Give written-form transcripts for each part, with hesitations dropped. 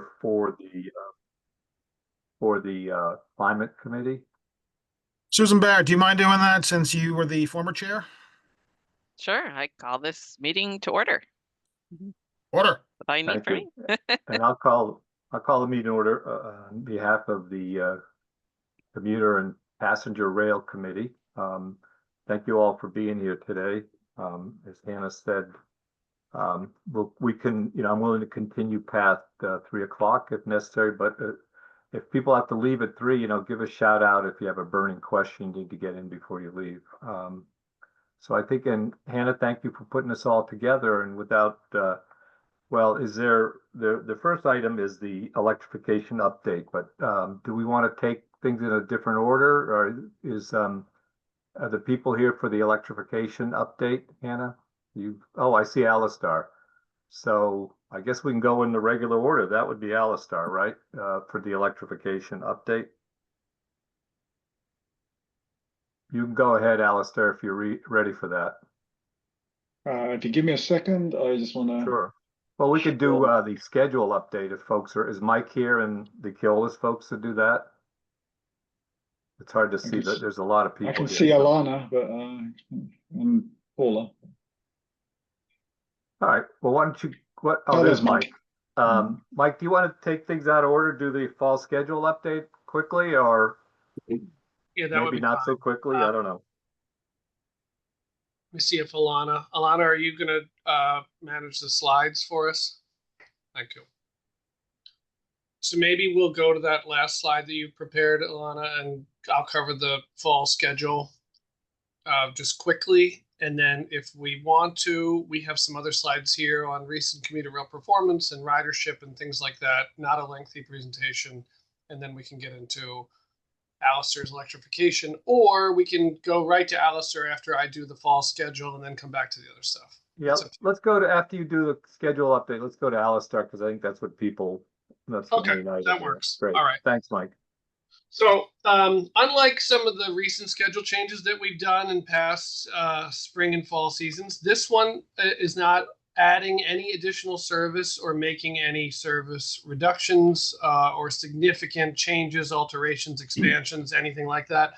chair for the climate committee. Susan Barrett, do you mind doing that since you were the former chair? Sure, I call this meeting to order. Order. What do you need from me? And I'll call the meeting order on behalf of the Commuter and Passenger Rail Committee. Thank you all for being here today. As Hannah said, we can, I'm willing to continue past 3 o'clock if necessary, but if people have to leave at 3, give a shout out if you have a burning question you need to get in before you leave. So I think, and Hannah, thank you for putting this all together. And without, is there, the first item is the electrification update, but do we want to take things in a different order, or are the people here for the electrification update, Hannah? I see Alistair. So I guess we can go in the regular order. That would be Alistair, right? For the electrification update. You can go ahead, Alistair, if you're ready for that. If you give me a second, I just want to. Sure. Well, we could do the schedule update if folks are. Is Mike here and the Keolis folks to do that? It's hard to see that there's a lot of people. I can here, see Alana, but and Paula. All right. Well, why don't you? There's Mike. Mike, do you want to take things out of order? Do the fall schedule update quickly, or yeah, that would be not fine. So quickly? I don't know. Let me see if Alana, are you going to manage the slides for us? Thank you. So maybe we'll go to that last slide that you prepared, Alana, and I'll cover the fall schedule just quickly. And then if we want to, we have some other slides here on recent commuter rail performance and ridership and things like that. Not a lengthy presentation. And then we can get into Alistair's electrification, or we can go right to Alistair after I do the fall schedule and then come back to the other stuff. Yeah, let's go to, after you do the schedule update, let's go to Alistair, because I think that's what that's the main item. That works. Great. All right. Thanks, Mike. So unlike some of the recent schedule changes that we've done in past spring and fall seasons, this one is not adding any additional service or making any service reductions or significant changes, alterations, expansions, anything like that.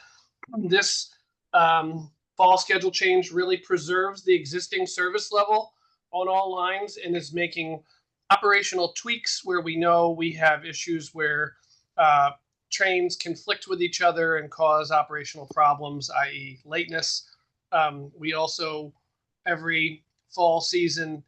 This fall schedule change really preserves the existing service level on all lines and is making operational tweaks where we know we have issues where trains conflict with each other and cause operational problems, i.e. lateness. We also, every fall season,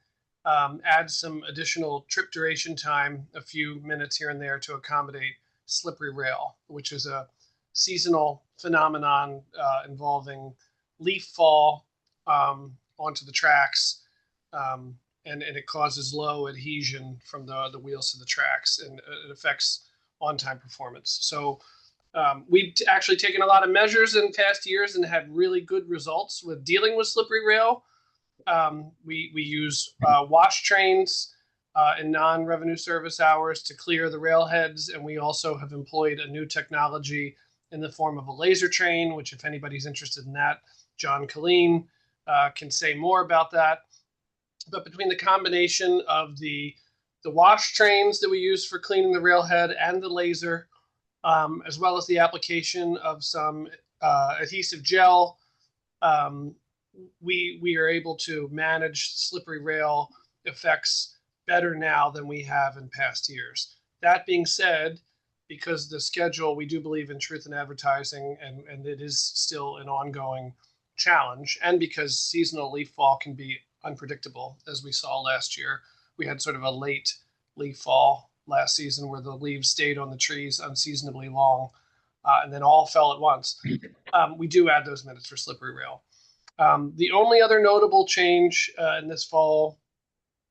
add some additional trip duration time, a few minutes here and there, to accommodate slippery rail, which is a seasonal phenomenon involving leaf fall onto the tracks, and it causes low adhesion from the wheels to the tracks, and it affects on-time performance. So we've actually taken a lot of measures in past years and had really good results with dealing with slippery rail. We use wash trains in non-revenue service hours to clear the railheads, and we also have employed a new technology in the form of a laser train, which, if anybody's interested in that, John Colleen can say more about that. But between the combination of the wash trains that we use for cleaning the railhead and the laser, as well as the application of some adhesive gel, we are able to manage slippery rail effects better now than we have in past years. That being said, because the schedule, we do believe in truth in advertising, and it is still an ongoing challenge, and because seasonal leaf fall can be unpredictable, as we saw last year. We had sort of a late leaf fall last season where the leaves stayed on the trees unseasonably long and then all fell at once. We do add those minutes for slippery rail. The only other notable change in this fall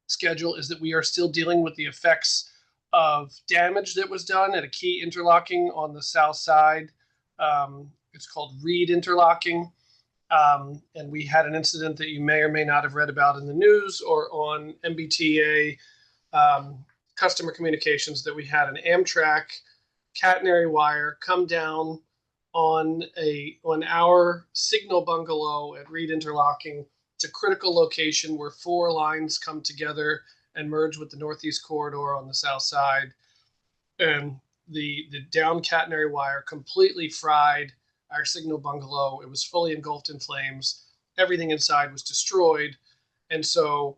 schedule is that we are still dealing with the effects of damage that was done at a key interlocking on the south side. It's called reed interlocking. And we had an incident that you may or may not have read about in the news or on MBTA customer communications, that we had an Amtrak catenary wire come down on our signal bungalow at Reed Interlocking. It's a critical location where 4 lines come together and merge with the Northeast Corridor on the south side. and the down catenary wire completely fried our signal bungalow. It was fully engulfed in flames. Everything inside was destroyed. And so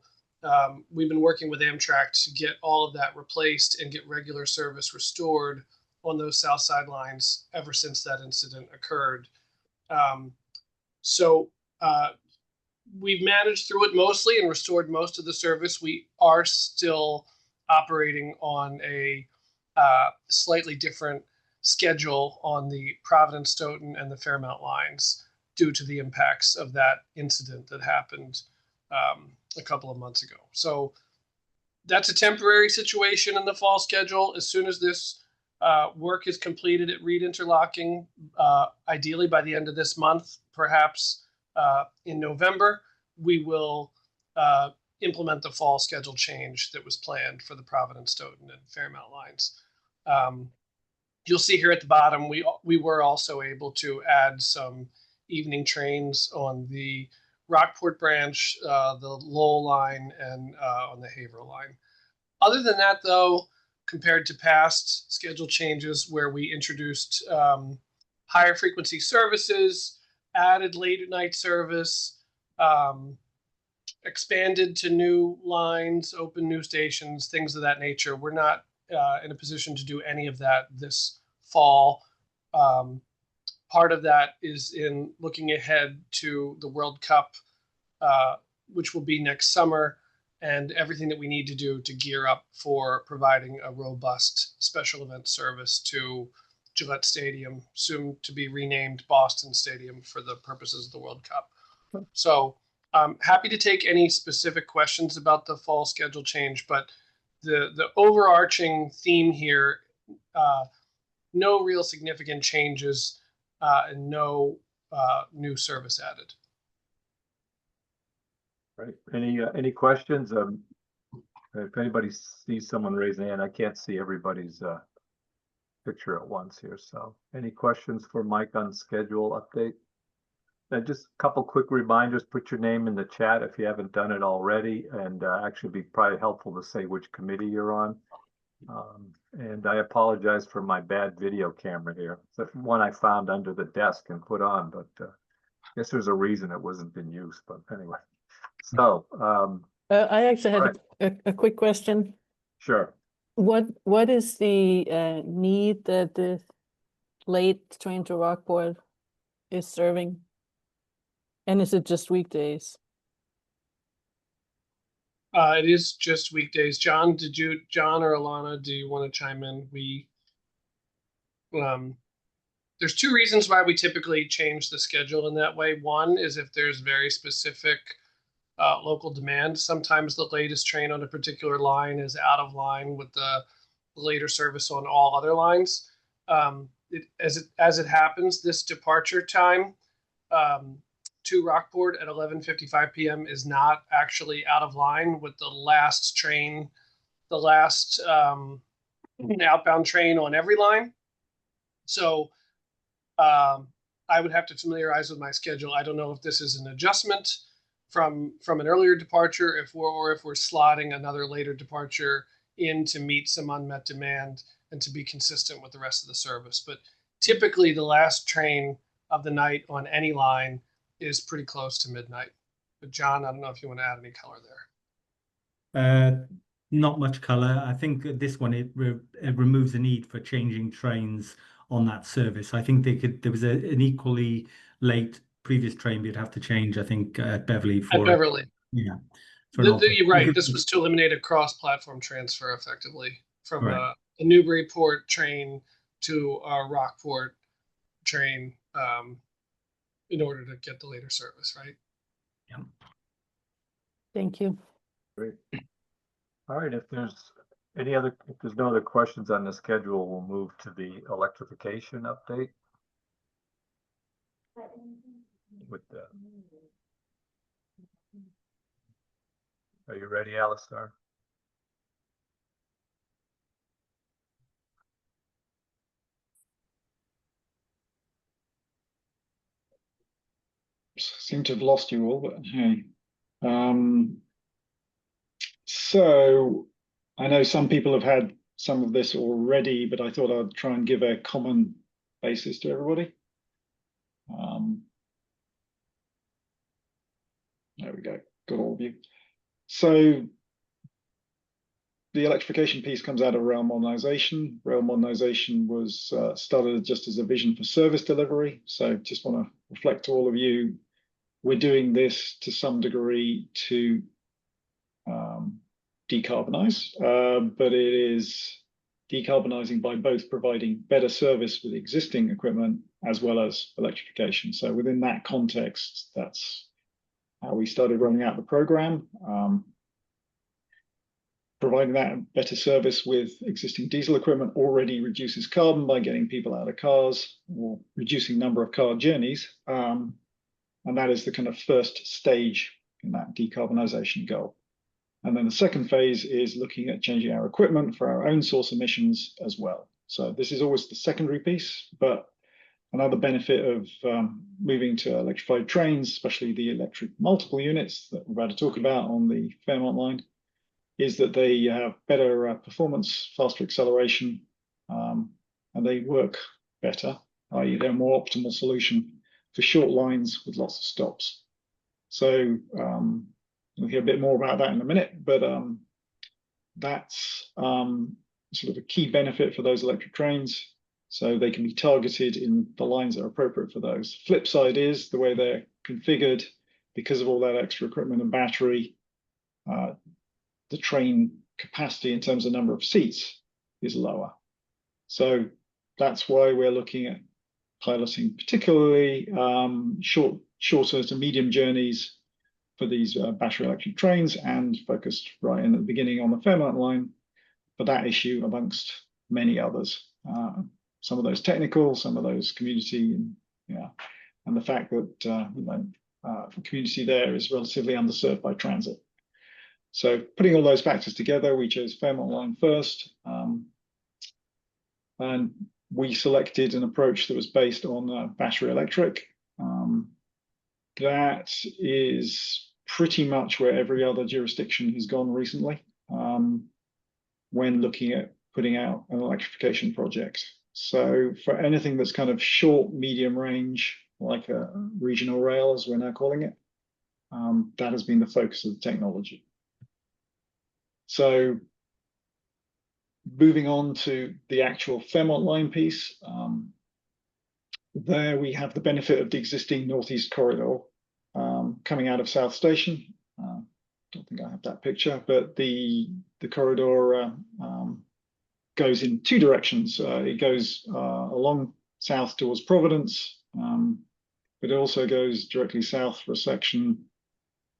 we've been working with Amtrak to get all of that replaced and get regular service restored on those south side lines ever since that incident occurred. So we've managed through it mostly and restored most of the service. We are still operating on a slightly different schedule on the Providence, Stoughton, and the Fairmount lines due to the impacts of that incident that happened a couple of months ago. So that's a temporary situation in the fall schedule. As soon as this work is completed at Reed Interlocking, ideally by the end of this month, perhaps in November, we will implement the fall schedule change that was planned for the Providence, Stoughton, and Fairmount lines. You'll see here at the bottom, we were also able to add some evening trains on the Rockport branch, the Lowell line, and on the Haverhill line. Other than that, though, compared to past schedule changes where we introduced higher frequency services, added late night service, expanded to new lines, open new stations, things of that nature, we're not in a position to do any of that this fall. Part of that is in looking ahead to the World Cup, which will be next summer, and everything that we need to do to gear up for providing a robust special event service to Gillette Stadium, soon to be renamed Boston Stadium for the purposes of the World Cup. So I'm happy to take any specific questions about the fall schedule change, but the overarching theme here, no real significant changes and no new service added. Right. Any questions? If anybody sees someone raise a hand, I can't see everybody's picture at once here. So any questions for Mike on schedule update? And just a couple quick reminders, put your name in the chat if you haven't done it already, and actually be probably helpful to say which committee you're on. And I apologize for my bad video camera here. It's the one I found under the desk and put on, but I guess there's a reason it wasn't in use, but anyway. So, I actually all had a quick question. sure. What is the need that the late train to Rockport is serving? And is it just weekdays? It is just weekdays. John or Alana, do you want to chime in? There's two reasons why we typically change the schedule in that way. One is if there's very specific local demand. Sometimes the latest train on a particular line is out of line with the later service on all other lines. As it happens, this departure time to Rockport at 11:55 p.m. is not actually out of line with the last train, the last outbound train on every line. So I would have to familiarize with my schedule. I don't know if this is an adjustment from an earlier departure, if we're slotting another later departure in to meet some unmet demand and to be consistent with the rest of the service. But typically the last train of the night on any line is pretty close to midnight. But John, I don't know if you want to add any color there. Not much color. I think this one it removes the need for changing trains on that service. I think there was an equally late previous train we'd have to change, I think, at Beverly for At Beverly. Yeah. You're right. This was to eliminate a cross-platform transfer effectively from a Newburyport train to a Rockport train in order to get the later service, right? Yeah. Thank you. Great. All right, if there's no other questions on the schedule, we'll move to the electrification update. Are you ready, Alistar? Seem to have lost you all, but hey. So I know some people have had some of this already, but I thought I'd try and give a common basis to everybody. There we go, got all of you. So the electrification piece comes out of rail modernization. Rail modernization was started just as a vision for service delivery. So just want to reflect to all of you, we're doing this to some degree to decarbonize, but it is decarbonizing by both providing better service with existing equipment as well as electrification. So within that context, that's how we started running out the program. Providing that better service with existing diesel equipment already reduces carbon by getting people out of cars or reducing number of car journeys. And that is the kind of first stage in that decarbonization goal. And then the second phase is looking at changing our equipment for our own source emissions as well. So this is always the secondary piece, but another benefit of moving to electrified trains, especially the electric multiple units that we're about to talk about on the Fairmont line, is that they have better performance, faster acceleration, and they work better, i.e. they're a more optimal solution for short lines with lots of stops. So we'll hear a bit more about that in a minute, but that's sort of a key benefit for those electric trains. So they can be targeted in the lines that are appropriate for those. Flip side is the way they're configured, because of all that extra equipment and battery, the train capacity in terms of number of seats is lower. So that's why we're looking at piloting particularly shorter to medium journeys for these battery electric trains, and focused right in at the beginning on the Fairmont line for that issue amongst many others. Some of those technical, some of those community, and the fact that the community there is relatively underserved by transit. So putting all those factors together, we chose Fairmont line first, and we selected an approach that was based on battery electric. That is pretty much where every other jurisdiction has gone recently when looking at putting out an electrification project. So for anything that's kind of short, medium range, like a regional rail, as we're now calling it, that has been the focus of the technology. So moving on to the actual Fairmont line piece, there we have the benefit of the existing Northeast corridor coming out of South Station. Don't think I have that picture, but the corridor goes in two directions. It goes along south towards Providence, but it also goes directly south for a section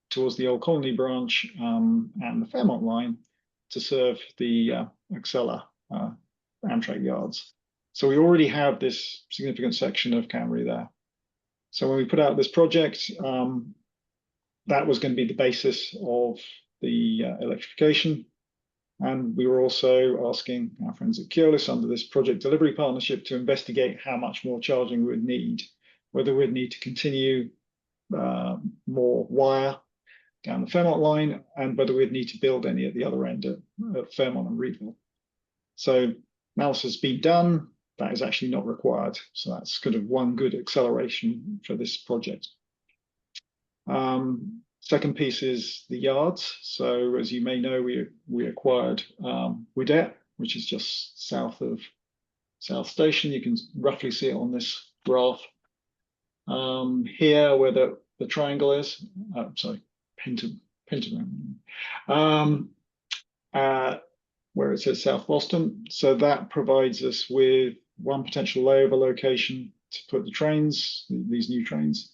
towards the Old Colony branch and the Fairmont line to serve the Acela Amtrak yards. So we already have this significant section of Camry there. So when we put out this project, that was going to be the basis of the electrification. And we were also asking our friends at Keolis under this project delivery partnership to investigate how much more charging we would need, whether we'd need to continue more wire down the Fairmont line, and whether we'd need to build any at the other end at Fairmont and Reedville. So analysis has been done. That is actually not required. So that's kind of one good acceleration for this project. Second piece is the yards. So as you may know, we acquired Widett, which is just south of South Station. You can roughly see it on this graph. Here where the triangle is, sorry, pentagram, where it says South Boston. So that provides us with one potential layover location to put the trains, these new trains.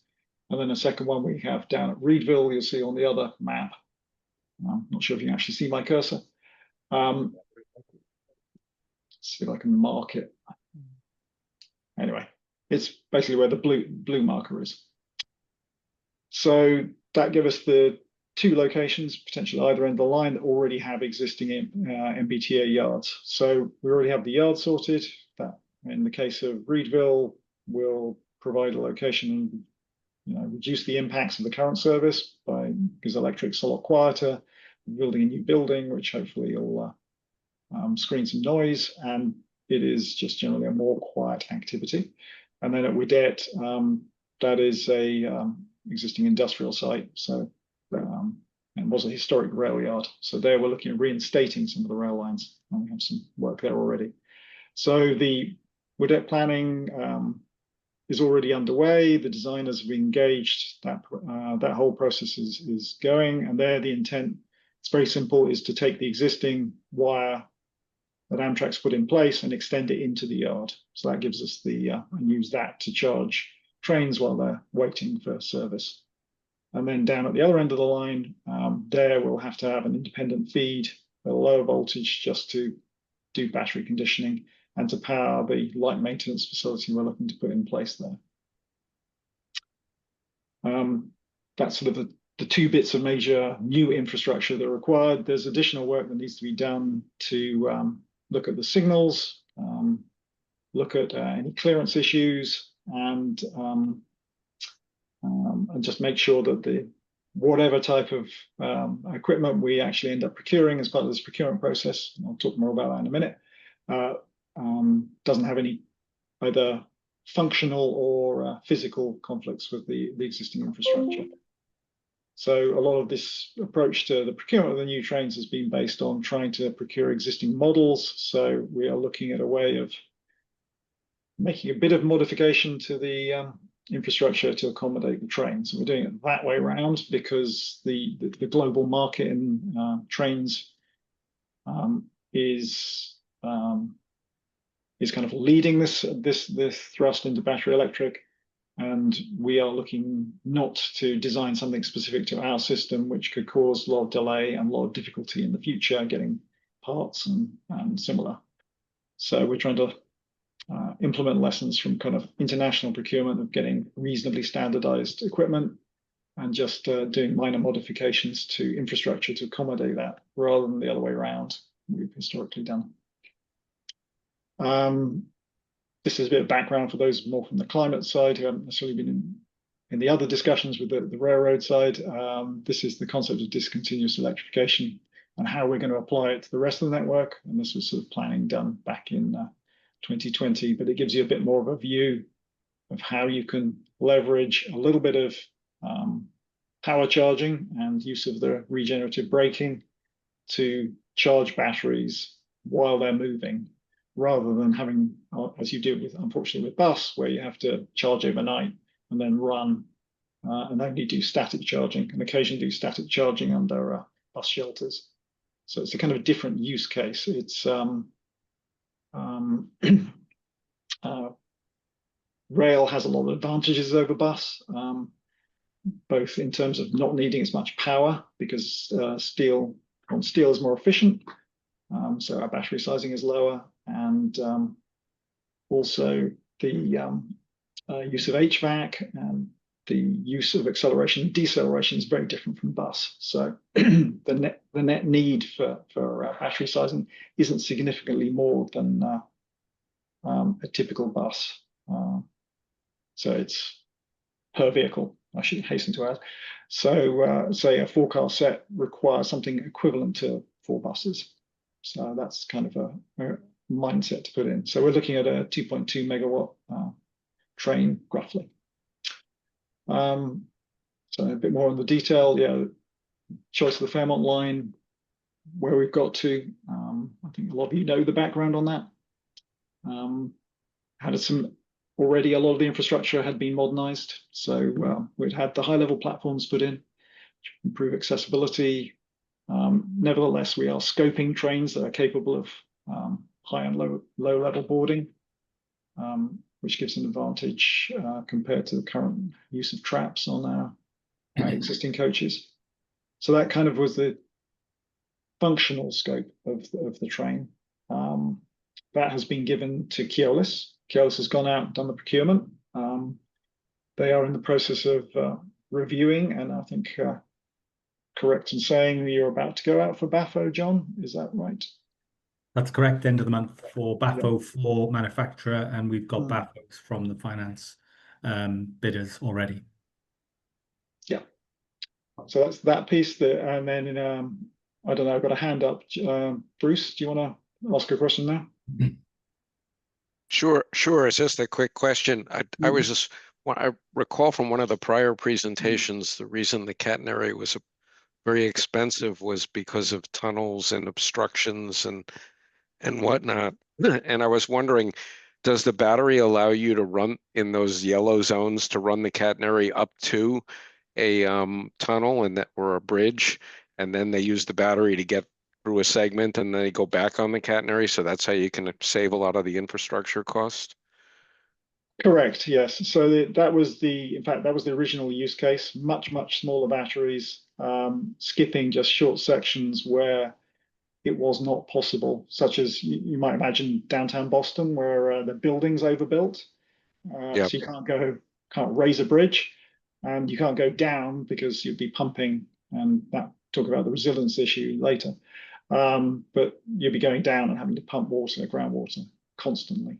And then a second one we have down at Reedville, you'll see on the other map. I'm not sure if you can actually see my cursor. Let's see if I can mark it. Anyway, it's basically where the blue marker is. So that gives us the two locations, potentially either end of the line, that already have existing MBTA yards. So we already have the yard sorted. That, in the case of Reedville, will provide a location and reduce the impacts of the current service because electric's a lot quieter. We're building a new building, which hopefully will screen some noise, and it is just generally a more quiet activity. And then at Widet, that is a existing industrial site, so and was a historic rail yard. So there we're looking at reinstating some of the rail lines, and we have some work there already. So the Widet planning is already underway. The designers have engaged. That whole process is going, and there the intent, it's very simple, is to take the existing wire that Amtrak's put in place and extend it into the yard. So that gives us and use that to charge trains while they're waiting for service. And then down at the other end of the line, there we'll have to have an independent feed at a lower voltage just to do battery conditioning and to power the light maintenance facility we're looking to put in place there. That's sort of the two bits of major new infrastructure that are required. There's additional work that needs to be done to look at the signals, look at any clearance issues, and just make sure that whatever type of equipment we actually end up procuring as part of this procurement process, and I'll talk more about that in a minute, doesn't have any either functional or physical conflicts with the existing infrastructure. So a lot of this approach to the procurement of the new trains has been based on trying to procure existing models. So we are looking at a way of making a bit of modification to the infrastructure to accommodate the trains. So we're doing it that way around because the global market in trains is kind of leading this thrust into battery electric, and we are looking not to design something specific to our system, which could cause a lot of delay and a lot of difficulty in the future getting parts and similar. So we're trying to implement lessons from kind of international procurement of getting reasonably standardized equipment and just doing minor modifications to infrastructure to accommodate that rather than the other way around we've historically done. This is a bit of background for those more from the climate side who haven't necessarily been in the other discussions with the railroad side. This is the concept of discontinuous electrification and how we're going to apply it to the rest of the network. And this was sort of planning done back in 2020, but it gives you a bit more of a view of how you can leverage a little bit of power charging and use of the regenerative braking to charge batteries while they're moving, rather than having, as you do with, unfortunately, with bus, where you have to charge overnight and then run and only do static charging, and occasionally do static charging under bus shelters. So it's a kind of a different use case. It's rail has a lot of advantages over bus, both in terms of not needing as much power because steel is more efficient, so our battery sizing is lower, and also the use of HVAC and the use of acceleration and deceleration is very different from bus. So the net need for battery sizing isn't significantly more than a typical bus. So it's per vehicle, I should hasten to add. So say a 4-car set requires something equivalent to 4 buses. So that's kind of a mindset to put in. So we're looking at a 2.2 megawatt train, roughly. So a bit more on the detail. Yeah, choice of the Fairmont line, where we've got to. I think a lot of you know the background on that. Already a lot of the infrastructure had been modernized. So we'd had the high-level platforms put in to improve accessibility. Nevertheless, we are scoping trains that are capable of high and low level boarding, which gives an advantage compared to the current use of traps on our existing coaches. So that kind of was the functional scope of the train. That has been given to Keolis. Keolis has gone out and done the procurement. They are in the process of reviewing, and I think correct in saying you're about to go out for BAFO, John. Is that right? That's correct. End of the month for BAFO for manufacturer, and we've got BAFOs from the finance bidders already. Yeah. So that's that piece. And then I don't know. I've got a hand up. Bruce, do you want to ask a question now? Sure. It's just a quick question. I was just, I recall from one of the prior presentations, the reason the catenary was very expensive was because of tunnels and obstructions and whatnot. And I was wondering, does the battery allow you to run in those yellow zones to run the catenary up to a tunnel and that or a bridge, and then they use the battery to get through a segment and then they go back on the catenary? So that's how you can save a lot of the infrastructure cost. Correct, yes. So that was in fact, that was the original use case, much smaller batteries, skipping just short sections where it was not possible, such as you might imagine downtown Boston, where the building's overbuilt. Yep. So you can't raise a bridge, and you can't go down because you'd be pumping, and talk about the resilience issue later. But you'd be going down and having to pump water, groundwater, constantly.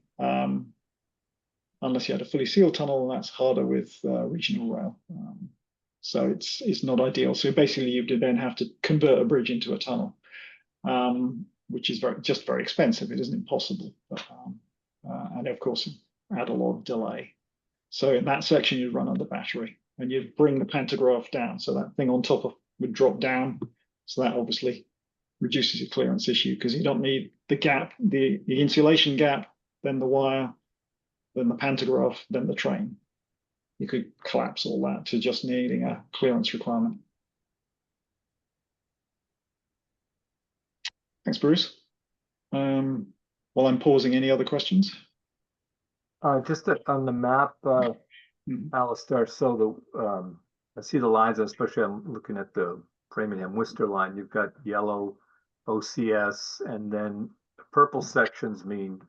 Unless you had a fully sealed tunnel, and that's harder with regional rail. So it's not ideal. So basically, you would then have to convert a bridge into a tunnel, which is very expensive. It isn't impossible, but, and of course, add a lot of delay. So in that section, you'd run under battery, and you'd bring the pantograph down. So that thing on top would drop down. So that obviously reduces your clearance issue, because you don't need the gap, the insulation gap, then the wire, then the pantograph, then the train. You could collapse all that to just needing a clearance requirement. Thanks, Bruce. While I'm pausing, any other questions? Just on the map, Alistair, so I see the lines, especially I'm looking at the Framingham-Worcester line. You've got yellow OCS, and then the purple sections mean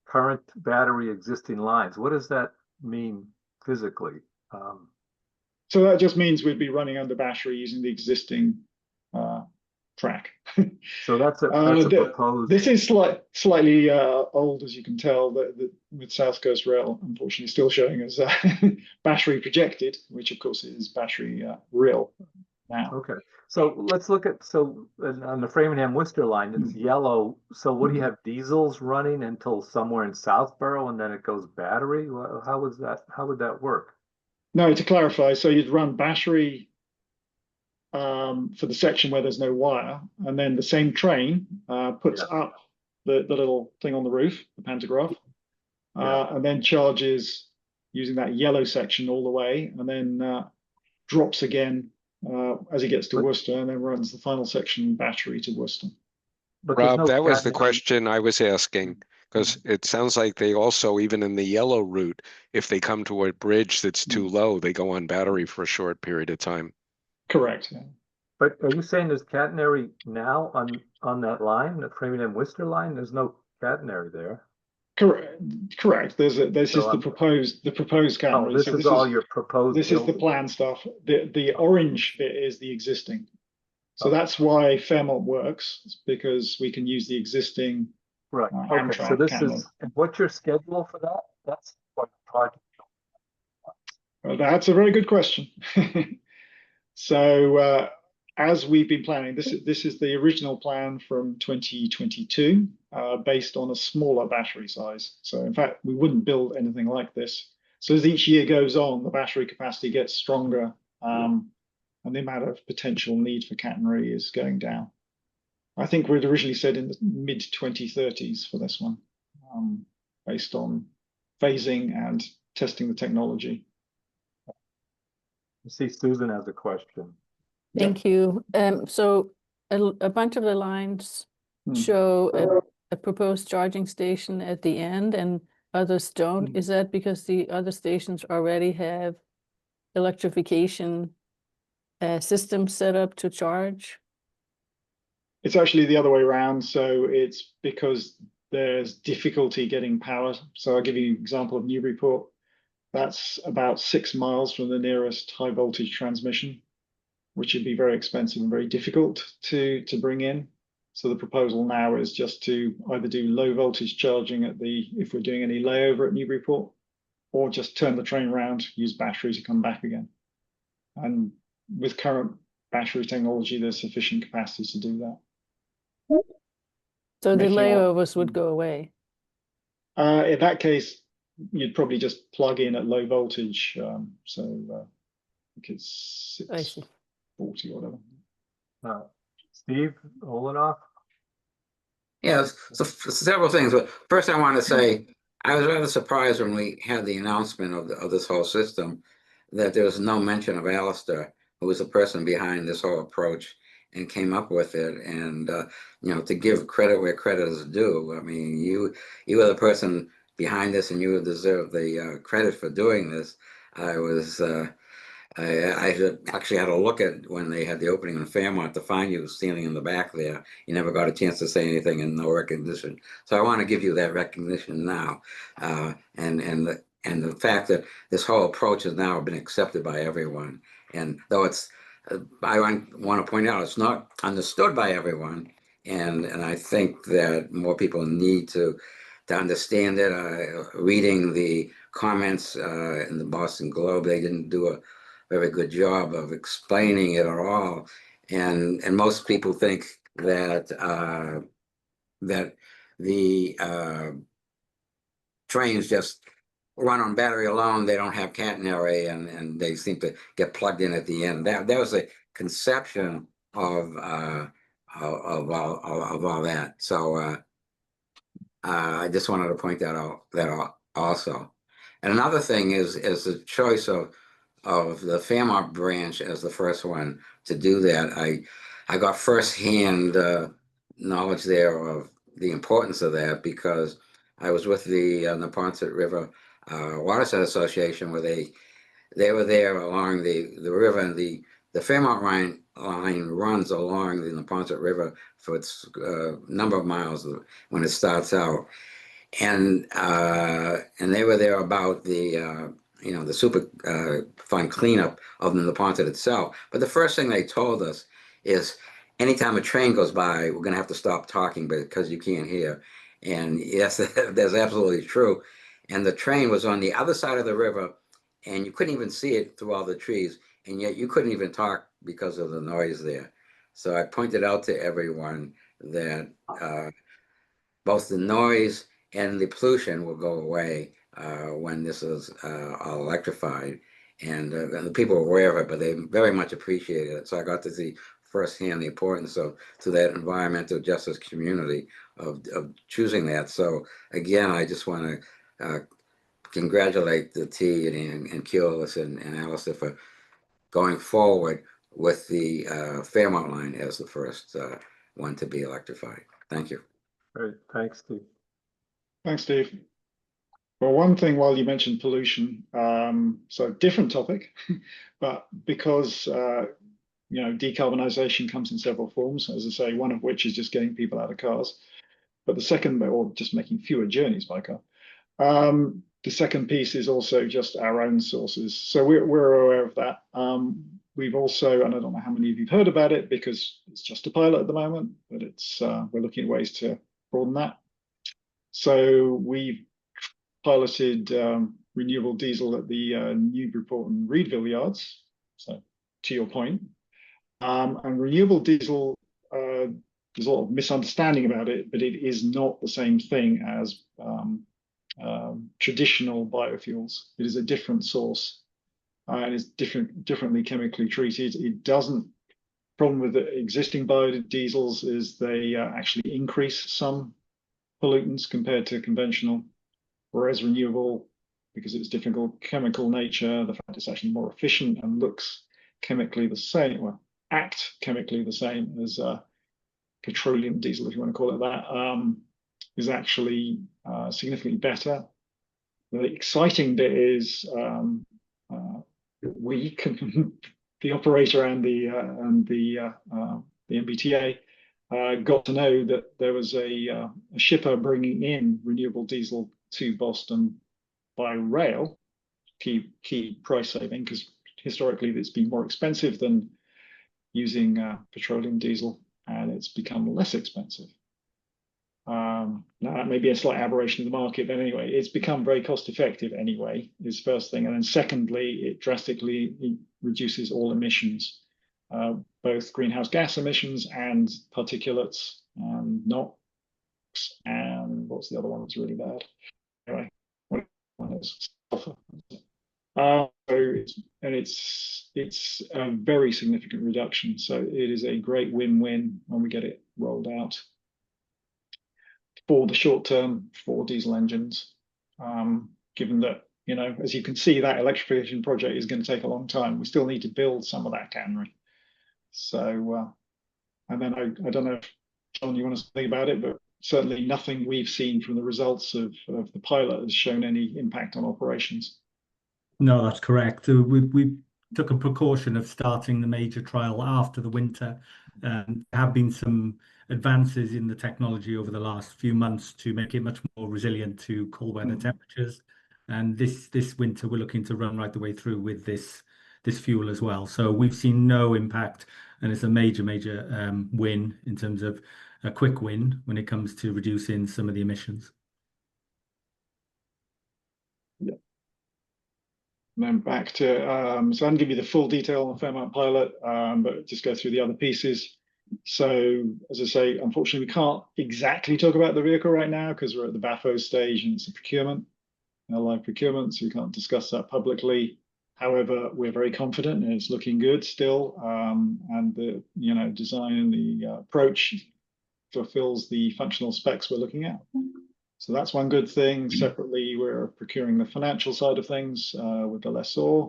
current battery existing lines. What does that mean physically? So that just means we'd be running under battery using the existing track. So that's a proposed. This is slightly old, as you can tell, with South Coast Rail, unfortunately, still showing as battery projected, which of course is battery real now. Okay, so let's look at, on the Framingham-Worcester line, it's yellow. So what do you have, diesels running until somewhere in Southborough, and then it goes battery? How would that work? No, to clarify, so you'd run battery for the section where there's no wire, and then the same train puts up the little thing on the roof, the pantograph, and then charges using that yellow section all the way, and then drops again as it gets to Worcester, and then runs the final section battery to Worcester. But Rob, that was the question I was asking, because it sounds like they also, even in the yellow route, if they come to a bridge that's too low, they go on battery for a short period of time. Correct. Yeah. But are you saying there's catenary now on that line, the Framingham-Worcester line? There's no catenary there. Correct. This is the proposed catenary. Oh, this is all your proposed. This is the plan stuff. The orange bit is the existing. So that's why Fairmont works, because we can use the existing. Right. Okay. So this is, and what's your schedule for that? That's what project. Well, that's a very good question. So as we've been planning, this is the original plan from 2022, based on a smaller battery size. So in fact, we wouldn't build anything like this. So as each year goes on, the battery capacity gets stronger, and the amount of potential need for catenary is going down. I think we'd originally said in the mid-2030s for this one, based on phasing and testing the technology. I see Susan has a question. Thank you. So a bunch of the lines show a proposed charging station at the end, and others don't. Is that because the other stations already have electrification systems set up to charge? It's actually the other way around. So it's because there's difficulty getting power. So I'll give you an example of Newburyport. That's about 6 miles from the nearest high voltage transmission, which would be very expensive and very difficult to bring in. So the proposal now is just to either do low voltage charging if we're doing any layover at Newburyport, or just turn the train around, use battery to come back again. And with current battery technology, there's sufficient capacity to do that. So the making our- layovers would go away. In that case, you'd probably just plug in at low voltage. So I think it's I see. 640 or whatever. Steve Olenoff? Yes, so several things, but first I want to say, I was rather surprised when we had the announcement of this whole system, that there was no mention of Alistair, who was the person behind this whole approach and came up with it. And, you know, to give credit where credit is due, I mean, you were the person behind this and you deserve the credit for doing this. I actually had to look at when they had the opening in Fairmont to find you standing in the back there. You never got a chance to say anything and no recognition. So I want to give you that recognition now. And the fact that this whole approach has now been accepted by everyone. And though it's, I want to point out, it's not understood by everyone. And I think that more people need to understand it. Reading the comments in the Boston Globe, they didn't do a very good job of explaining it at all, and most people think that that the trains just run on battery alone. They don't have catenary, and they seem to get plugged in at the end. That was a conception of all that. So I just wanted to point that out also. And another thing is the choice of the Fairmont branch as the first one to do that. I got firsthand knowledge there of the importance of that, because I was with the Neponset River Watershed Association, where they were there along the river, and the Fairmont line runs along the Neponset River for its number of miles when it starts out. And they were there about the the super fun cleanup of the Neponset itself. But the first thing they told us is, anytime a train goes by, we're going to have to stop talking because you can't hear. And yes, that's absolutely true. And the train was on the other side of the river, and you couldn't even see it through all the trees, and yet you couldn't even talk because of the noise there. So I pointed out to everyone that both the noise and the pollution will go away when this is all electrified. And the people were aware of it, but they very much appreciated it. So I got to see firsthand the importance to that environmental justice community of choosing that. So again, I just want to congratulate the T and Keolis and Alistair for going forward with the Fairmont line as the first one to be electrified. Thank you. Great, thanks, Steve. Thanks, Steve. Well, one thing while you mentioned pollution, so different topic, but because decarbonisation comes in several forms, as I say, one of which is just getting people out of cars, but the second, or just making fewer journeys by car. The second piece is also just our own sources. So we're aware of that. We've also, and I don't know how many of you've heard about it because it's just a pilot at the moment, but it's we're looking at ways to broaden that. So we've piloted renewable diesel at the Newburyport and Reedville yards. So to your point, and renewable diesel, there's a lot of misunderstanding about it, but it is not the same thing as traditional biofuels. It is a different source, and it's differently chemically treated. It doesn't. Problem with the existing biodiesels is they actually increase some pollutants compared to conventional, whereas renewable, because of its difficult chemical nature, the fact it's actually more efficient and looks chemically the same, well, act chemically the same as petroleum diesel, if you want to call it that, is actually significantly better. The exciting bit is we, the operator and the MBTA, got to know that there was a shipper bringing in renewable diesel to Boston by rail, key price saving, because historically it's been more expensive than using petroleum diesel, and it's become less expensive. Now that may be a slight aberration of the market, but anyway, it's become very cost effective anyway, is first thing. And then secondly, it drastically reduces all emissions, both greenhouse gas emissions and particulates, not and what's the other one that's really bad? Anyway, what one is sulfur. It's a very significant reduction. So it is a great win-win when we get it rolled out for the short term for diesel engines. Given that, you know, as you can see, that electrification project is going to take a long time. We still need to build some of that catenary. So, and then I don't know if, John, you want to think about it, but certainly nothing we've seen from the results of the pilot has shown any impact on operations. No, that's correct. We took a precaution of starting the major trial after the winter. There have been some advances in the technology over the last few months to make it much more resilient to cold weather temperatures. And this winter, we're looking to run right the way through with this fuel as well. So we've seen no impact, and it's a major win in terms of a quick win when it comes to reducing some of the emissions. Yeah. And then back to, so I can give you the full detail on the Fairmont pilot, but just go through the other pieces. So, as I say, unfortunately, we can't exactly talk about the vehicle right now because we're at the BAFO stage and it's a procurement, a live procurement, so we can't discuss that publicly. However, we're very confident and it's looking good still, and the design and the approach fulfills the functional specs we're looking at. So that's one good thing. Separately, we're procuring the financial side of things with the lessor.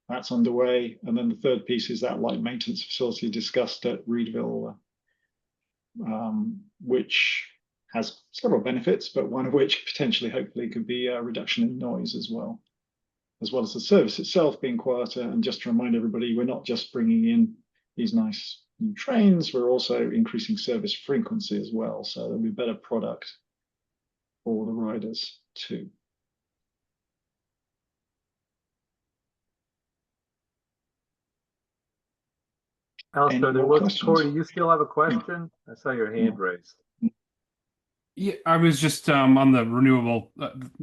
That's underway. And then the third piece is that light maintenance facility discussed at Reedville, which has several benefits, but one of which potentially, hopefully, could be a reduction in noise as well as the service itself being quieter. And just to remind everybody, we're not just bringing in these nice new trains, we're also increasing service frequency as well. So there'll be a better product for the riders too. Alistair, there was, Corey, you still have a question? I saw your hand raised. Yeah, I was just on the renewable.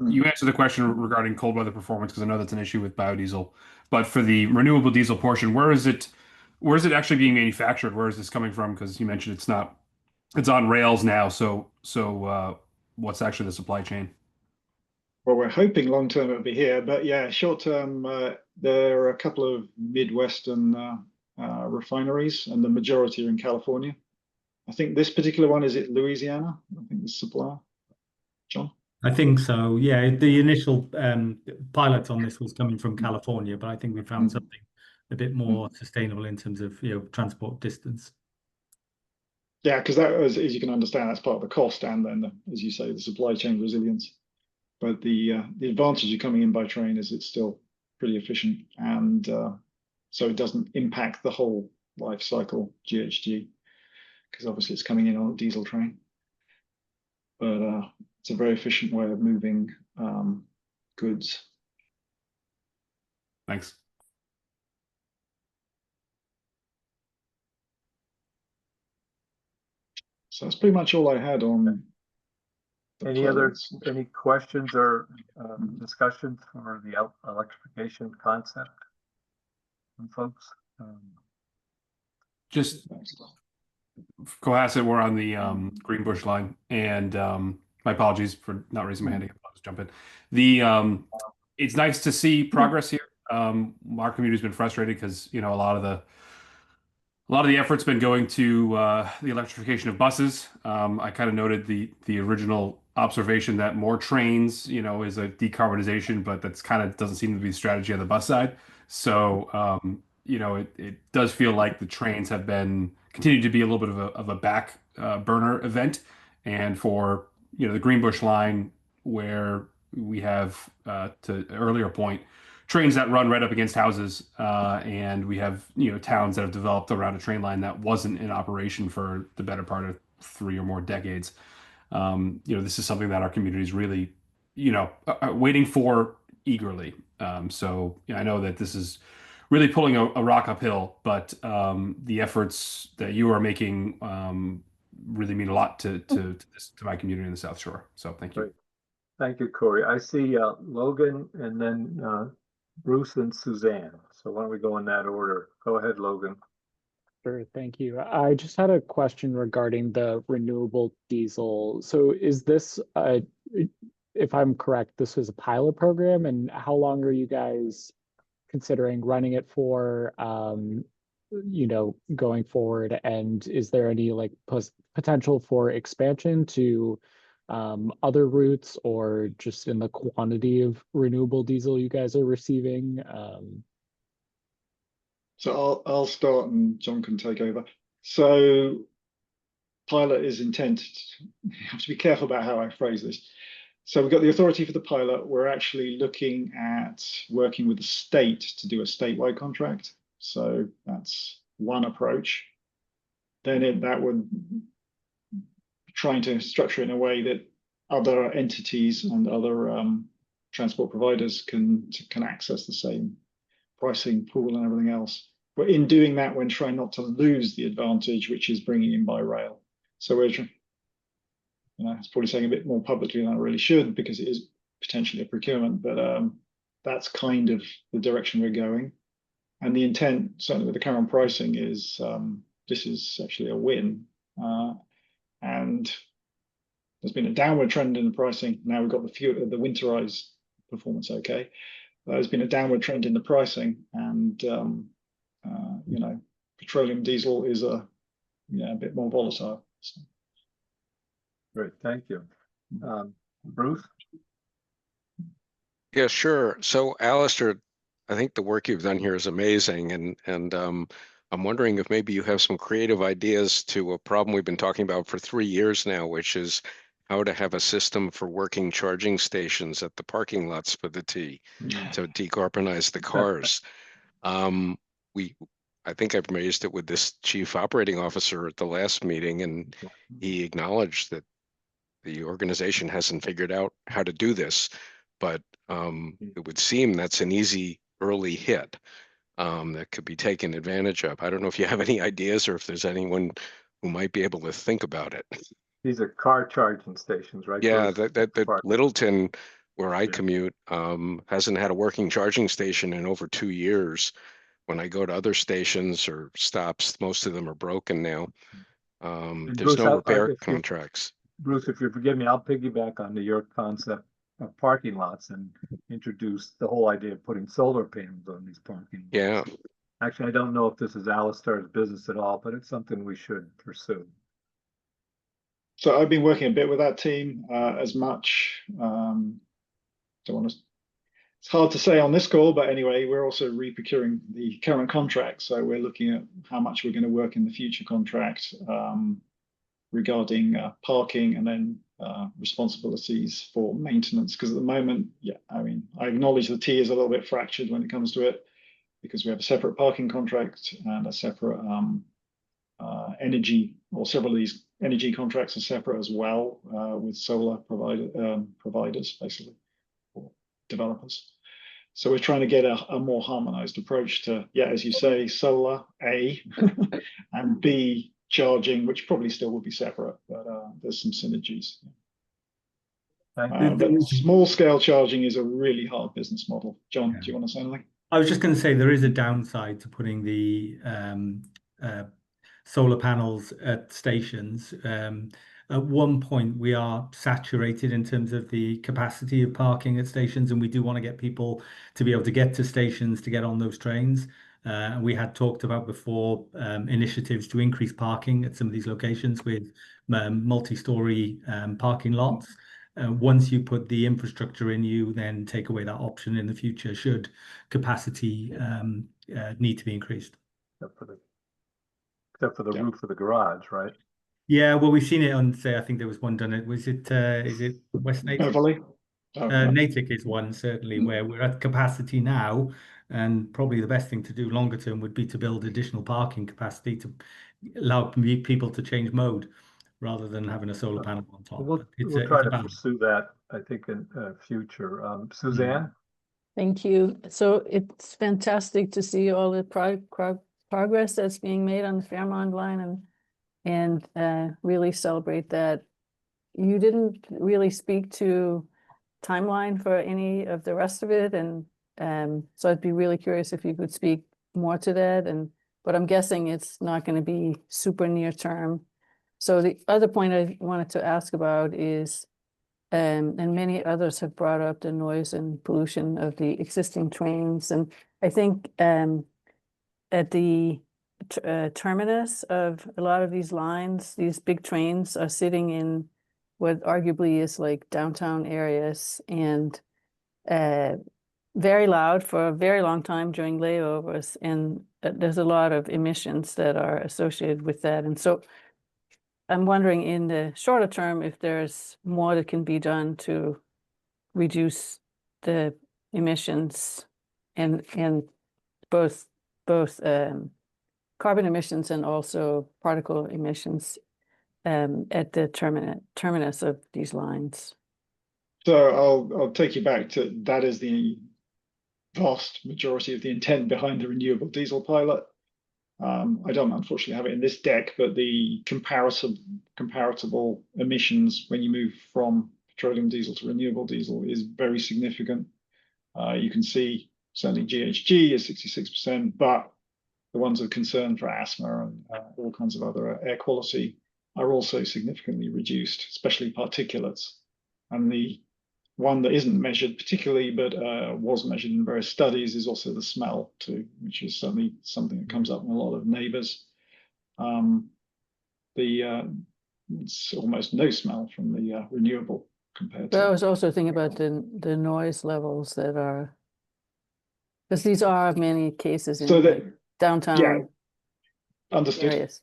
You answered the question regarding cold weather performance because I know that's an issue with biodiesel. But for the renewable diesel portion, where is it actually being manufactured? Where is this coming from? Because you mentioned it's on rails now. So what's actually the supply chain? Well, we're hoping long term it'll be here, but yeah, short term, there are a couple of Midwestern refineries, and the majority are in California. I think this particular one is at Louisiana. I think the supplier, John. I think so. Yeah, the initial pilot on this was coming from California, but I think we found something a bit more sustainable in terms of transport distance. Yeah, because that, as you can understand, that's part of the cost, and then, as you say, the supply chain resilience. But the advantage of coming in by train is it's still pretty efficient, and so it doesn't impact the whole life cycle GHG, because obviously it's coming in on a diesel train. But it's a very efficient way of moving goods. Thanks. So that's pretty much all I had on. Any questions or discussions for the electrification concept from folks? Just Cohasset, we're on the Greenbush line, and my apologies for not raising my hand again. I'll just jump in. It's nice to see progress here. Our community's been frustrated because a lot of the effort's been going to the electrification of buses. I kind of noted the original observation that more trains, is a decarbonization, but that's kind of doesn't seem to be the strategy on the bus side. So, it does feel like the trains have been continued to be a little bit of a back burner event. And for, the Greenbush line, where we have, to earlier point, trains that run right up against houses, and we have towns that have developed around a train line that wasn't in operation for the better part of 3 or more decades. This is something that our community is really waiting for eagerly. So I know that this is really pulling a rock uphill, but the efforts that you are making really mean a lot to my community in the South Shore. So thank you. Great. Thank you, Corey. I see Logan and then Bruce and Suzanne. So why don't we go in that order? Go ahead, Logan. Sure, thank you. I just had a question regarding the renewable diesel. So is this, if I'm correct, this was a pilot program, and how long are you guys considering running it for, going forward? And is there any like potential for expansion to other routes, or just in the quantity of renewable diesel you guys are receiving? So I'll start and John can take over. So pilot is intended. You have to be careful about how I phrase this. So we've got the authority for the pilot. We're actually looking at working with the state to do a statewide contract. So that's one approach. Then that would trying to structure it in a way that other entities and other transport providers can access the same pricing pool and everything else. But in doing that, we're trying not to lose the advantage, which is bringing in by rail. So we're, it's probably saying a bit more publicly than I really should, because it is potentially a procurement, but that's kind of the direction we're going. And the intent, certainly with the current pricing, is this is actually a win. And there's been a downward trend in the pricing. Now we've got the winterized performance. Okay, there's been a downward trend in the pricing, and petroleum diesel is a bit more volatile. So. Great, thank you. Bruce? Yeah, sure. So Alistair, I think the work you've done here is amazing, and I'm wondering if maybe you have some creative ideas to a problem we've been talking about for 3 years now, which is how to have a system for working charging stations at the parking lots for the T to decarbonize the cars. I think I've raised it with this chief operating officer at the last meeting, and he acknowledged that the organization hasn't figured out how to do this, but it would seem that's an easy early hit that could be taken advantage of. I don't know if you have any ideas, or if there's anyone who might be able to think about it. These are car charging stations, right? Yeah, Bruce? that Littleton, where I commute, hasn't had a working charging station in over 2 years. When I go to other stations or stops, most of them are broken now. There's Bruce, no repair contracts. Bruce, if you forgive me, I'll piggyback on your concept of parking lots and introduce the whole idea of putting solar panels on these parking lots. Yeah. Actually, I don't know if this is Alistair's business at all, but it's something we should pursue. So I've been working a bit with that team as much. Don't want to. It's hard to say on this call, but anyway, we're also re-procuring the current contract. So we're looking at how much we're going to work in the future contract regarding parking, and then responsibilities for maintenance. Because at the moment, I acknowledge the T is a little bit fractured when it comes to it, because we have a separate parking contract and a separate energy, or several of these energy contracts are separate as well, with solar providers, basically, or developers. So we're trying to get a more harmonized approach to, as you say, solar, A, and B, charging, which probably still will be separate, but there's some synergies. But small scale charging is a really hard business model. John, do you want to say anything? I was just going to say there is a downside to putting the solar panels at stations. At one point, we are saturated in terms of the capacity of parking at stations, and we do want to get people to be able to get to stations to get on those trains. We had talked about before initiatives to increase parking at some of these locations with multi-story parking lots. Once you put the infrastructure in, you then take away that option in the future should capacity need to be increased. Except for the roof of the garage, right? Yeah, well, we've seen it on, say, I think there was one done at, is it West Natick? Natick is one, certainly, where we're at capacity now, and probably the best thing to do longer term would be to build additional parking capacity to allow people to change mode rather than having a solar panel on top. We'll try to pursue that, I think, in future. Suzanne? Thank you. So it's fantastic to see all the progress that's being made on the Fairmont line, and really celebrate that. You didn't really speak to timeline for any of the rest of it, and so I'd be really curious if you could speak more to that, and but I'm guessing it's not going to be super near term. So the other point I wanted to ask about is, and many others have brought up the noise and pollution of the existing trains. And I think at the terminus of a lot of these lines, these big trains are sitting in what arguably is like downtown areas, and very loud for a very long time during layovers. And there's a lot of emissions that are associated with that. And so I'm wondering in the shorter term if there's more that can be done to reduce the emissions and both carbon emissions and also particle emissions at the terminus of these lines. So I'll take you back to that is the vast majority of the intent behind the renewable diesel pilot. I don't unfortunately have it in this deck, but the comparable emissions when you move from petroleum diesel to renewable diesel is very significant. You can see certainly GHG is 66%, but the ones of concern for asthma and all kinds of other air quality are also significantly reduced, especially particulates. And the one that isn't measured particularly, but was measured in various studies, is also the smell too, which is certainly something that comes up in a lot of neighbors. It's almost no smell from the renewable compared to. But I was also thinking about the noise levels that are, because these are many cases in like downtown understood. areas.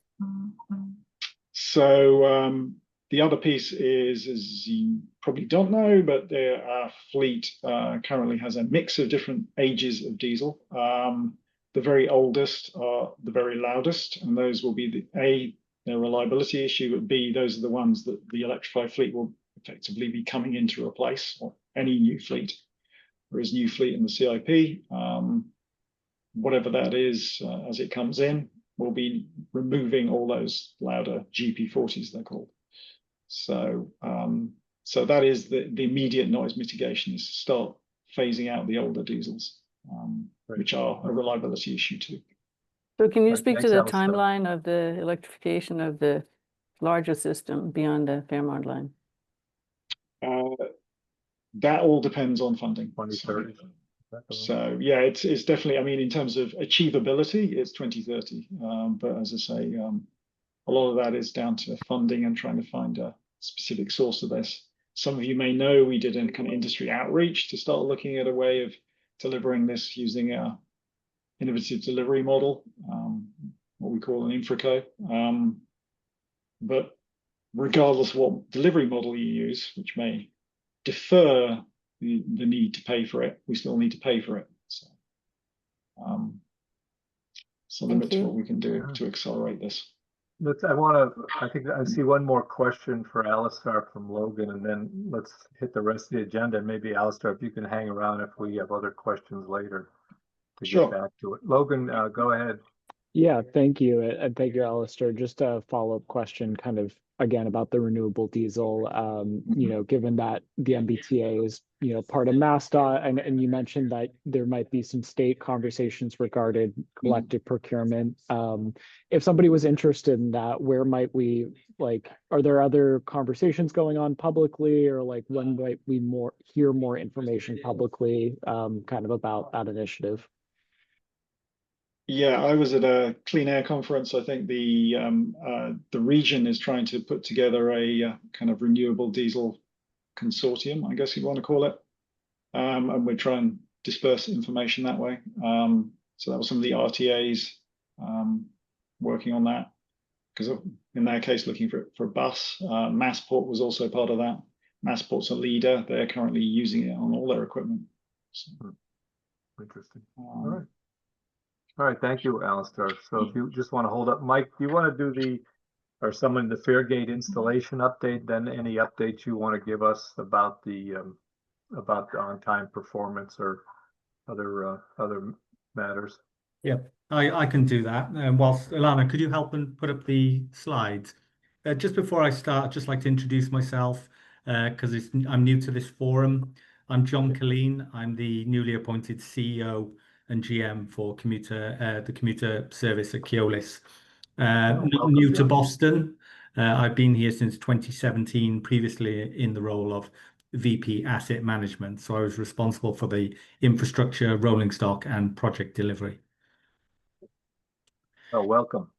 So the other piece is, as you probably don't know, but our fleet currently has a mix of different ages of diesel. The very oldest are the very loudest, and those will be their reliability issue, but B, those are the ones that the electrified fleet will effectively be coming in to replace, or any new fleet. There is new fleet in the CIP. Whatever that is, as it comes in, we'll be removing all those louder GP40s, they're called. So that is the immediate noise mitigation, is to start phasing out the older diesels, which are a reliability issue too. So can you speak to the Alistair. timeline of the electrification of the larger system beyond the Fairmont line? That all depends on funding. 2030. So yeah, it's definitely, I mean, in terms of achievability, it's 2030. But as I say, a lot of that is down to funding and trying to find a specific source of this. Some of you may know we did a kind of industry outreach to start looking at a way of delivering this using our innovative delivery model, what we call an infraco. But regardless of what delivery model you use, which may defer the need to pay for it, we still need to pay for it. So limit to what we can do to accelerate this. I think I see one more question for Alistair from Logan, and then let's hit the rest of the agenda. Maybe Alistair, if you can hang around if we have other questions later to get back to it. Logan, go ahead. Yeah, thank you. And thank you, Alistair. Just a follow-up question kind of again about the renewable diesel. You know, given that the MBTA is, you know, part of MassDOT, and you mentioned that there might be some state conversations regarding collective procurement. If somebody was interested in that, where might we, like, are there other conversations going on publicly, or like when might we hear more information publicly kind of about that initiative? Yeah, I was at a clean air conference. I think the region is trying to put together a kind of renewable diesel consortium, I guess you want to call it, and we're trying to disperse information that way. So that was some of the RTAs working on that, because in their case, looking for a bus. Massport was also part of that. Massport's a leader. They're currently using it on all their equipment. So, interesting. All right, thank you, Alistair. So if you just want to hold up, Mike, do you want to do the Fairgate installation update? Then any updates you want to give us about the on-time performance or other matters? Yeah, I can do that. Whilst Ilana, could you help and put up the slides? Just before I start, I'd just like to introduce myself because I'm new to this forum. I'm John Killeen. I'm the newly appointed CEO and GM for the commuter service at Keolis. Oh, Not welcome, new to John. Boston. I've been here since 2017, previously in the role of VP Asset Management. So I was responsible for the infrastructure, rolling stock, and project delivery. Oh, welcome.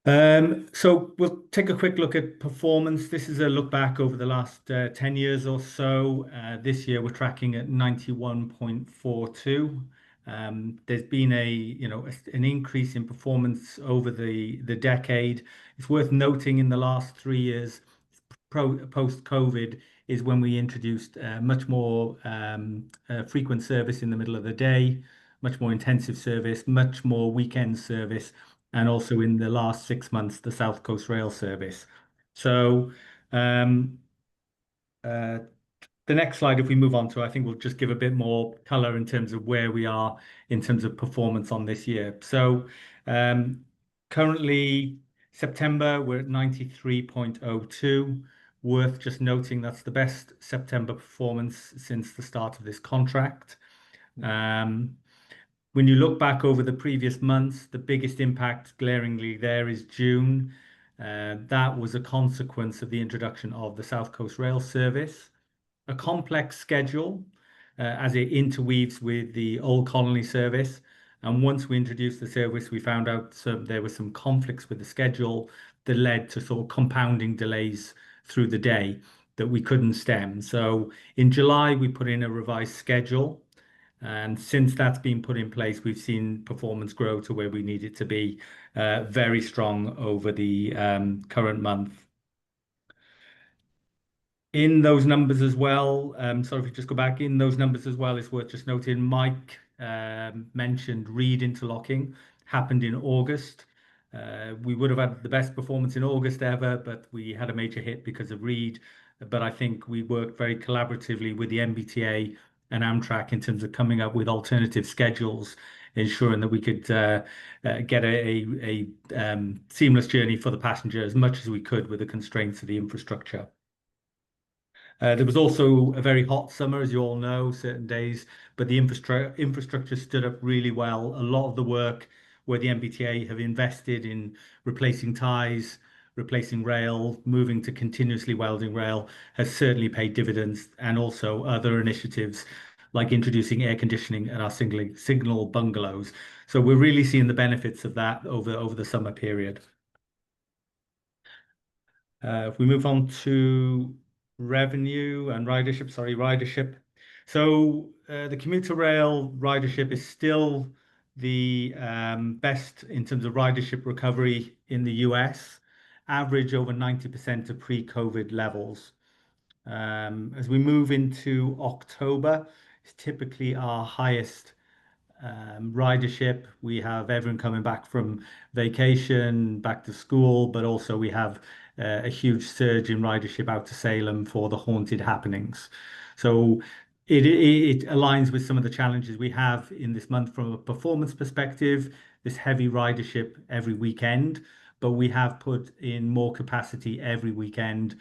So we'll take a quick look at performance. This is a look back over the last 10 years or so. This year we're tracking at 91.42. There's been an increase in performance over the decade. It's worth noting in the last 3 years, post-COVID, is when we introduced much more frequent service in the middle of the day, much more intensive service, much more weekend service, and also in the last 6 months, the South Coast Rail service. So the next slide, if we move on to, I think we'll just give a bit more color in terms of where we are in terms of performance on this year. So currently, September, we're at 93.02. Worth just noting that's the best September performance since the start of this contract. When you look back over the previous months, the biggest impact glaringly there is June. That was a consequence of the introduction of the South Coast Rail service, a complex schedule as it interweaves with the Old Colony service. And once we introduced the service, we found out there were some conflicts with the schedule that led to sort of compounding delays through the day that we couldn't stem. So in July, we put in a revised schedule. And since that's been put in place, we've seen performance grow to where we need it to be, very strong over the current month. In those numbers as well, so if you just go back in those numbers as well, it's worth just noting Mike mentioned Reed interlocking happened in August. We would have had the best performance in August ever, but we had a major hit because of Reed. But I think we worked very collaboratively with the MBTA and Amtrak in terms of coming up with alternative schedules, ensuring that we could get a seamless journey for the passenger as much as we could with the constraints of the infrastructure. There was also a very hot summer, as you all know, certain days, but the infrastructure stood up really well. A lot of the work where the MBTA have invested in replacing ties, replacing rail, moving to continuously welding rail has certainly paid dividends, and also other initiatives like introducing air conditioning at our signal bungalows. So we're really seeing the benefits of that over the summer period. If we move on to revenue and ridership. So the commuter rail ridership is still the best in terms of ridership recovery in the US, average over 90% of pre-COVID levels. As we move into October, it's typically our highest ridership. We have everyone coming back from vacation, back to school, but also we have a huge surge in ridership out to Salem for the haunted happenings. So it aligns with some of the challenges we have in this month from a performance perspective, this heavy ridership every weekend, but we have put in more capacity every weekend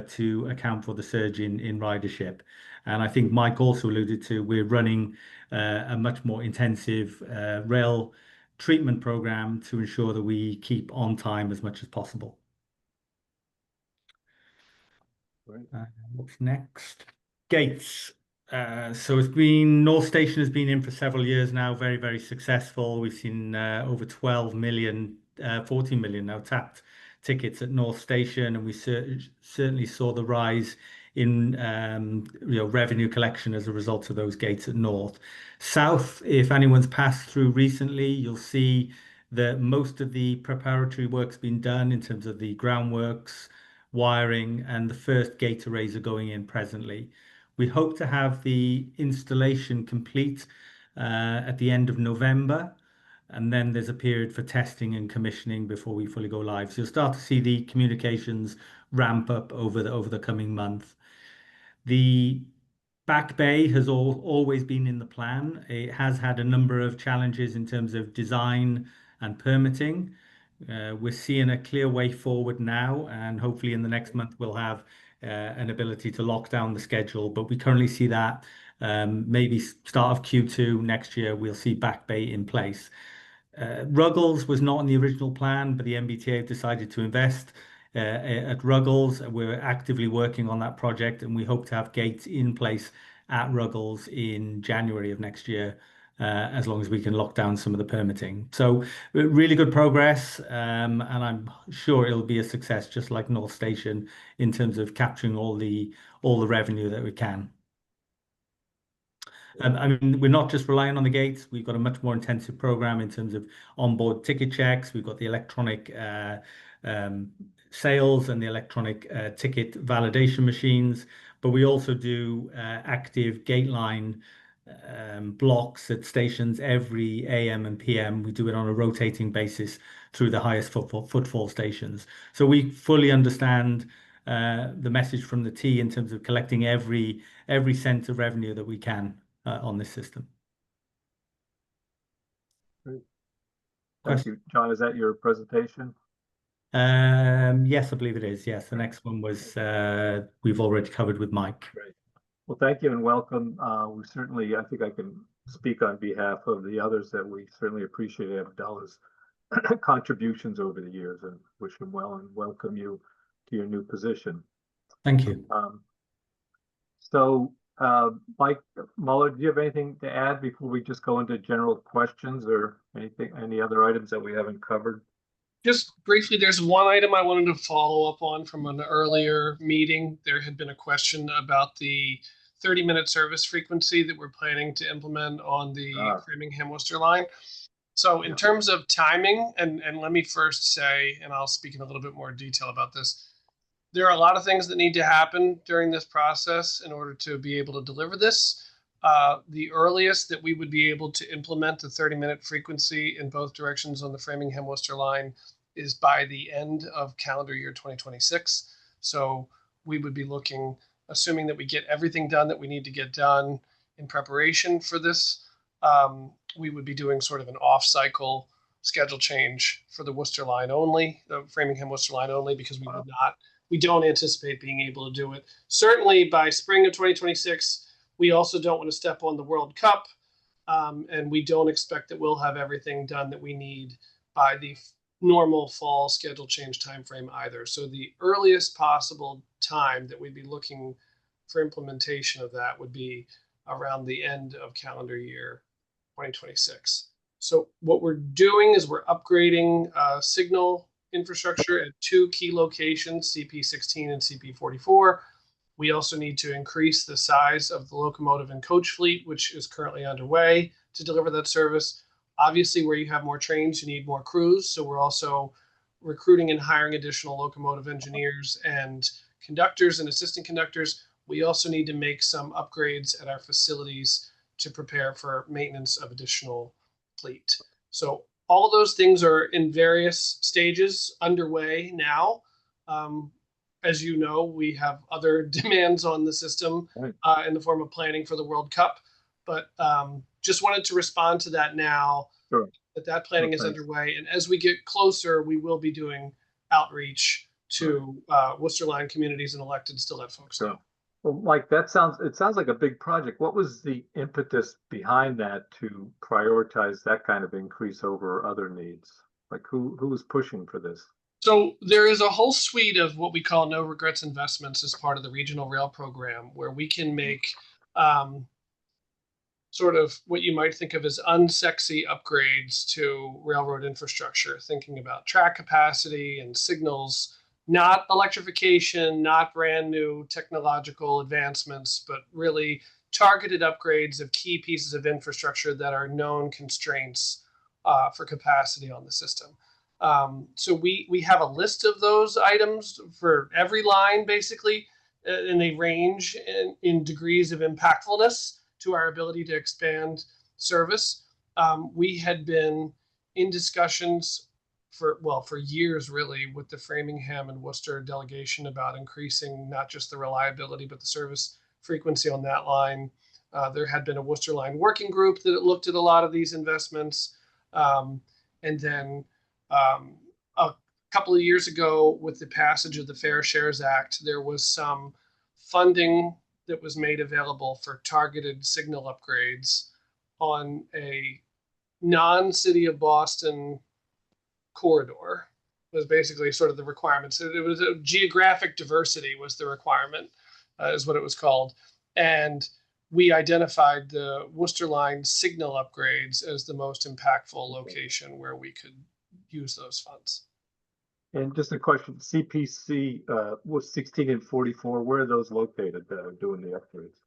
to account for the surge in ridership. And I think Mike also alluded to, we're running a much more intensive rail treatment program to ensure that we keep on time as much as possible. What's next? Gates. So North Station has been in for several years now, very, very successful. We've seen over 12 million, 14 million now tapped tickets at North Station, and we certainly saw the rise in revenue collection as a result of those gates at North. South, if anyone's passed through recently, you'll see that most of the preparatory work's been done in terms of the groundworks, wiring, and the first gate arrays are going in presently. We hope to have the installation complete at the end of November, and then there's a period for testing and commissioning before we fully go live. So you'll start to see the communications ramp up over the coming month. The Back Bay has always been in the plan. It has had a number of challenges in terms of design and permitting. We're seeing a clear way forward now, and hopefully in the next month we'll have an ability to lock down the schedule. But we currently see that Maybe start of Q2 next year, we'll see Back Bay in place. Ruggles was not in the original plan, but the MBTA decided to invest at Ruggles. We're actively working on that project, and we hope to have gates in place at Ruggles in January of next year, as long as we can lock down some of the permitting. So really good progress, and I'm sure it'll be a success, just like North Station, in terms of capturing all the revenue that we can. I mean, we're not just relying on the gates. We've got a much more intensive program in terms of onboard ticket checks. We've got the electronic sales and the electronic ticket validation machines, but we also do active gate line blocks at stations every AM and PM. We do it on a rotating basis through the highest footfall stations. So we fully understand the message from the T in terms of collecting every cent of revenue that we can on this system. Great. Thank you. John, is that your presentation? Yes, I believe it is. Yes, the next one was we've already covered with Mike. Great. Well, thank you and welcome. We certainly, I think I can speak on behalf of the others that we certainly appreciate Abdallah's contributions over the years and wish him well and welcome you to your new position. Thank you. Mike Muller, do you have anything to add before we just go into general questions or any other items that we haven't covered? Just briefly, there's one item I wanted to follow up on from an earlier meeting. There had been a question about the 30-minute service frequency that we're planning to implement on the Framingham-Worcester line. So in terms of timing, and let me first say, and I'll speak in a little bit more detail about this, there are a lot of things that need to happen during this process in order to be able to deliver this. The earliest that we would be able to implement the 30-minute frequency in both directions on the Framingham-Worcester line is by the end of calendar year 2026. So we would be looking, assuming that we get everything done that we need to get done in preparation for this, we would be doing sort of an off-cycle schedule change for the Worcester line only, the Framingham-Worcester line only, because we don't anticipate being able to do it. Certainly by spring of 2026, we also don't want to step on the World Cup, and we don't expect that we'll have everything done that we need by the normal fall schedule change timeframe either. So the earliest possible time that we'd be looking for implementation of that would be around the end of calendar year 2026. So what we're doing is we're upgrading signal infrastructure at 2 key locations, CP16 and CP44. We also need to increase the size of the locomotive and coach fleet, which is currently underway to deliver that service. Obviously, where you have more trains, you need more crews. So we're also recruiting and hiring additional locomotive engineers and conductors and assistant conductors. We also need to make some upgrades at our facilities to prepare for maintenance of additional fleet. So all of those things are in various stages underway now. As you know, we have other demands on the system in the form of planning for the World Cup, but just wanted to respond to that now. Sure. That planning is underway, and as we get closer, we will be doing outreach to Worcester line communities and electeds to let folks know. Well, Mike, it sounds like a big project. What was the impetus behind that to prioritize that kind of increase over other needs? Like who was pushing for this? So there is a whole suite of what we call no regrets investments as part of the regional rail program, where we can make sort of what you might think of as unsexy upgrades to railroad infrastructure, thinking about track capacity and signals, not electrification, not brand new technological advancements, but really targeted upgrades of key pieces of infrastructure that are known constraints for capacity on the system. So we have a list of those items for every line, basically, and they range in degrees of impactfulness to our ability to expand service. We had been in discussions for years, really, with the Framingham and Worcester delegation about increasing not just the reliability, but the service frequency on that line. There had been a Worcester line working group that looked at a lot of these investments. And then a couple of years ago, with the passage of the Fair Shares Act, there was some funding that was made available for targeted signal upgrades on a non-city of Boston corridor was basically sort of the requirements. It was a geographic diversity was the requirement, is what it was called. And we identified the Worcester Line signal upgrades as the most impactful location where we could use those funds. And just a question, CPC was 16 and 44. Where are those located that are doing the upgrades?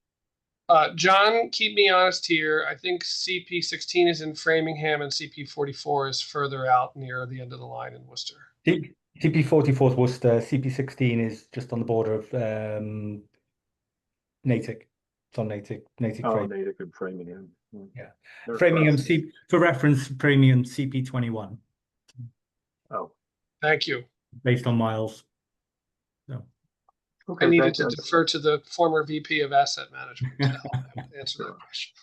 John, keep me honest here. I think CP16 is in Framingham and CP44 is further out near the end of the line in Worcester. CP44 is Worcester. CP16 is just on the border of Natick. It's on Natick. Natick. Oh, Natick and Framingham. Yeah. They're Framingham, across. for reference, Framingham CP21. Oh, Thank you. Based on miles. So. okay. I needed Thanks, to guys. defer to the former VP of Asset Management to help answer that question.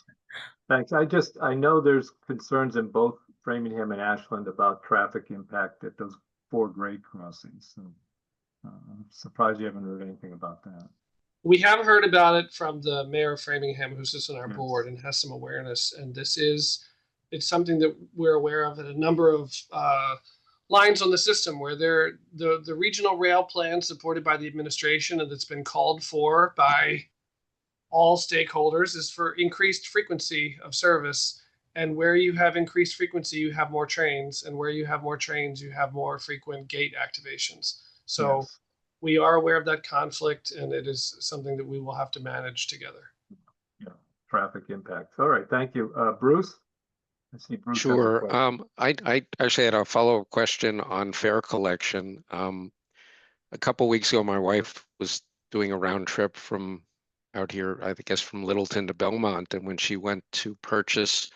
Thanks. I know there's concerns in both Framingham and Ashland about traffic impact at those 4 grade crossings. So, I'm surprised you haven't heard anything about that. We have heard about it from the mayor of Framingham, who sits on our Yes. board and has some awareness. And it's something that we're aware of at a number of lines on the system where the regional rail plan supported by the administration and that's been called for by all stakeholders is for increased frequency of service. And where you have increased frequency, you have more trains. And where you have more trains, you have more frequent gate activations. So Yes. we are aware of that conflict, and it is something that we will have to manage together. Yeah, traffic impacts. All right, thank you. Bruce? I see Bruce has a Sure. question. I actually had a follow-up question on fare collection. A couple weeks ago, my wife was doing a round trip from out here, I guess from Littleton to Belmont, and when she went to purchase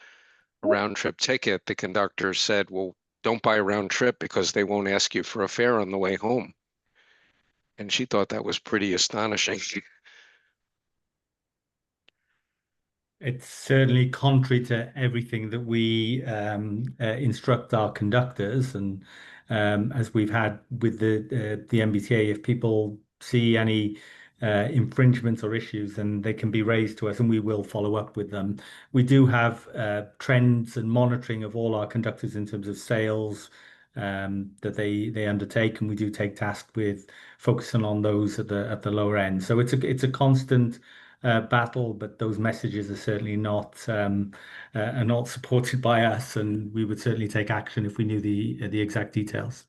a round trip ticket, the conductor said, "Well, don't buy a round trip because they won't ask you for a fare on the way home." And she thought that was pretty astonishing. It's certainly contrary to everything that we instruct our conductors, and as we've had with the MBTA, if people see any infringements or issues, then they can be raised to us, and we will follow up with them. We do have trends and monitoring of all our conductors in terms of sales that they undertake, and we do take task with focusing on those at the lower end. So it's a constant battle, but those messages are certainly not supported by us, and we would certainly take action if we knew the exact details.